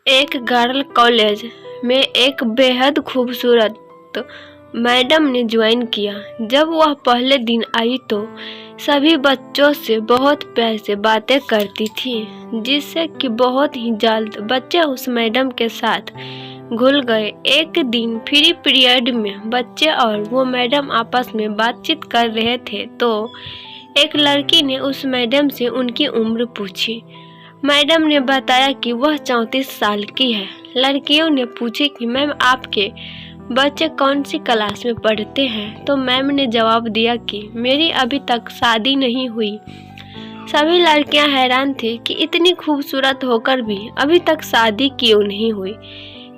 एक girl college में एक बेहद खूबसूरत मैडम ने ज्वाइन किया। जब वह पहले दिन आई तो सभी बच्चों से बहुत प्यार से बातें करती थी, जिससे कि बहुत ही जल्द बच्चे उस मैडम के साथ घुल गए। एक दिन फ्री पीरियड में बच्चे और वो मैडम आपस में बातचीत कर रहे थे तो एक लड़की ने उस मैडम से उनकी उम्र पूछी। मैडम ने बताया कि वह 34 साल की है। लड़कियों ने पूछी कि मैम आपके बच्चे कौन सी क्लास में पढ़ते हैं, तो मैम ने जवाब दिया कि मेरी अभी तक शादी नहीं हुई। सभी लड़कियां हैरान थी कि इतनी खूबसूरत होकर भी अभी तक शादी क्यों नहीं हुई।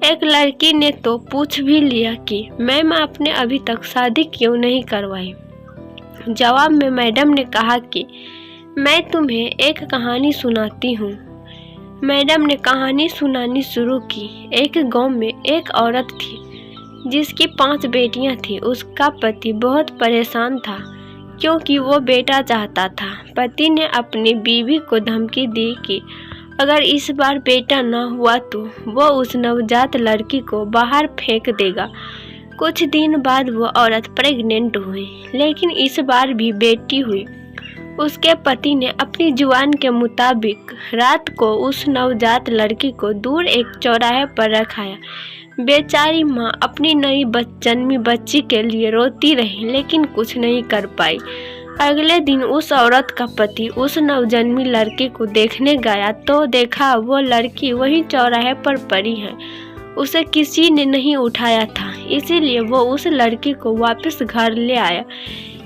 एक लड़की ने तो पूछ भी लिया कि मैम आपने अभी तक शादी क्यों नहीं करवाई। जवाब में मैडम ने कहा कि मैं तुम्हें एक कहानी सुनाती हूँ। मैडम ने कहानी सुनानी शुरू की। एक गांव में एक औरत थी जिसकी 5 बेटियां थीं। उसका पति बहुत परेशान था क्योंकि वो बेटा चाहता था। पति ने अपनी बीवी को धमकी दी कि अगर इस बार बेटा न हुआ तो वो उस नवजात लड़की को बाहर फेंक देगा। कुछ दिन बाद वो औरत प्रेग्नेंट हुई, लेकिन इस बार भी बेटी हुई। उसके पति ने अपनी जुबान के मुताबिक रात को उस नवजात लड़की को दूर एक चौराहे पर रखाया। बेचारी माँ अपनी नई जन्मी बच्ची के लिए रोती रही, लेकिन कुछ नहीं कर पाई। अगले दिन उस औरत का पति उस नवजन्मी लड़की को देखने गया तो देखा वो लड़की वहीं चौराहे पर पड़ी है। उसे किसी ने नहीं उठाया था, इसीलिए वो उस लड़की को वापस घर ले आया,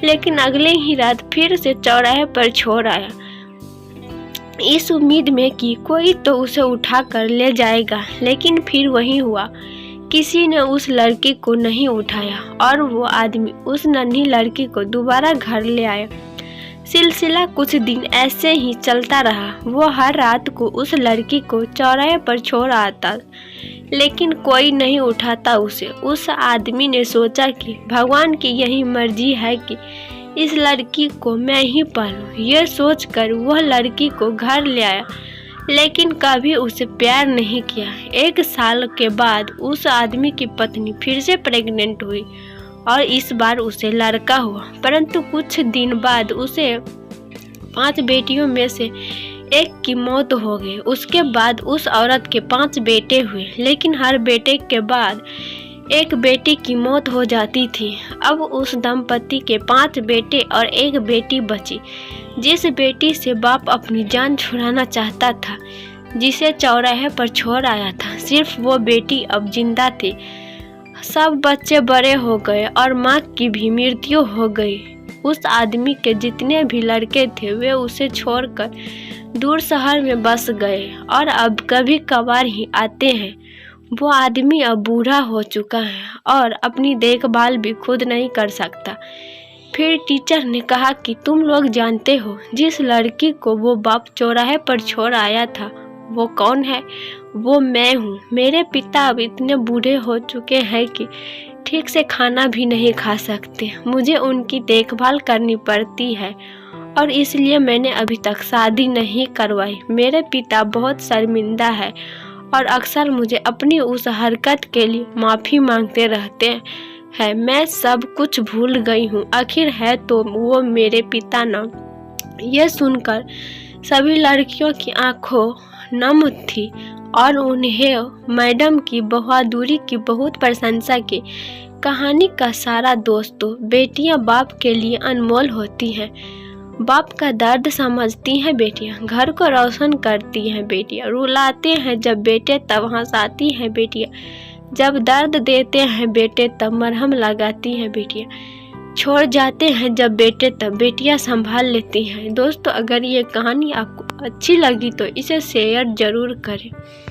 लेकिन अगले ही रात फिर से चौराहे पर छोड़ आया, इस उम्मीद में कि कोई तो उसे उठा कर ले जाएगा। लेकिन फिर वही हुआ, किसी ने उस लड़की को नहीं उठाया और वो आदमी उस नन्ही लड़की को दोबारा घर ले आया। सिलसिला कुछ दिन ऐसे ही चलता रहा। वो हर रात को उस लड़की को चौराहे पर छोड़ आता, लेकिन कोई नहीं उठाता उसे। उस आदमी ने सोचा कि भगवान की यही मर्जी है कि इस लड़की को मैं ही पालूं। यह सोचकर वह लड़की को घर ले आया, लेकिन कभी उसे प्यार नहीं किया। 1 साल के बाद उस आदमी की पत्नी फिर से प्रेग्नेंट हुई और इस बार उसे लड़का हुआ, परंतु कुछ दिन बाद उसे 5 बेटियों में से एक की मौत हो गई। उसके बाद उस औरत के 5 बेटे हुए, लेकिन हर बेटे के बाद एक बेटी की मौत हो जाती थी। अब उस दंपति के 5 बेटे और एक बेटी बची। जिस बेटी से बाप अपनी जान छुड़ाना चाहता था, जिसे चौराहे पर छोड़ आया था, सिर्फ वो बेटी अब जिंदा थी। सब बच्चे बड़े हो गए और माँ की भी मृत्यु हो गई। उस आदमी के जितने भी लड़के थे वे उसे छोड़कर दूर शहर में बस गए और अब कभी कभार ही आते हैं। वो आदमी अब बूढ़ा हो चुका है और अपनी देखभाल भी खुद नहीं कर सकता। फिर टीचर ने कहा कि तुम लोग जानते हो जिस लड़की को वो बाप चौराहे पर छोड़ आया था वो कौन है? वो मैं हूँ। मेरे पिता अब इतने बूढ़े हो चुके हैं कि ठीक से खाना भी नहीं खा सकते। मुझे उनकी देखभाल करनी पड़ती है और इसलिए मैंने अभी तक शादी नहीं करवाई। मेरे पिता बहुत शर्मिंदा है और अक्सर मुझे अपनी उस हरकत के लिए माफ़ी मांगते रहते हैं। मैं सब कुछ भूल गई हूँ, आखिर है तो वो मेरे पिता ना। यह सुनकर सभी लड़कियों की आंखों नम थी और उन्हें मैडम की बहादुरी की बहुत प्रशंसा की। कहानी का सारा दोस्तों, बेटियां बाप के लिए अनमोल होती हैं। बाप का दर्द समझती हैं बेटियां, घर को रोशन करती हैं बेटियां, रुलाते हैं जब बेटे तब हंसाती हैं बेटियां, जब दर्द देते हैं बेटे तब मरहम लगाती हैं बेटियां, छोड़ जाते हैं जब बेटे तब बेटियां संभाल लेती हैं। दोस्तों, अगर ये कहानी आपको अच्छी लगी तो इसे शेयर ज़रूर करें।